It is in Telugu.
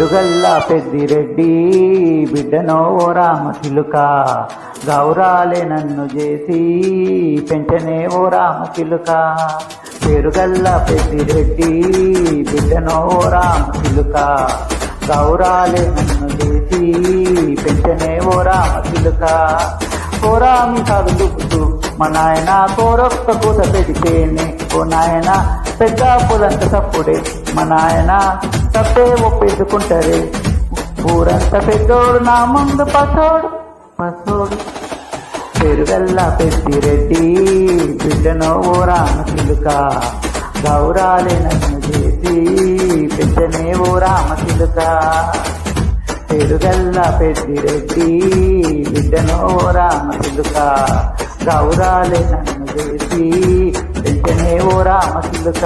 పేరుగల్ల పెద్దిరెడ్డి బిడ్డనో ఓ రామచిలుక, గౌరాలే నన్ను చేసి పెంచనే ఓ రామచిలుక. పేరుగల్ల పెద్దిరెడ్డి బిడ్డనో ఓ రామచిలుక, గౌరాలే నన్ను చేసి పెంచనే ఓ రామచిలుక. కోరామి కదులుపుతూ మా నాయన కోరొక్క కూత పెడితేనే, ఓ నాయన పెద్ద పులంత తప్పుడే మా నాయన తప్పే ఒప్పేసుకుంటారే. ఊరంత పెద్దోడు నా ముందు పసోడు పసోడు. పేరుగల్ల పెద్దిరెడ్డి బిడ్డనో ఓ రామచిలుక, గౌరాలే నన్ను చేసి పెంచనే ఓ రామచిలుక. పేరుగల్ల పెద్దిరెడ్డి బిడ్డనో ఓ రామచిలుక, గౌరాలే నన్ను చేసి పెంచనే ఓ రామచిలుక.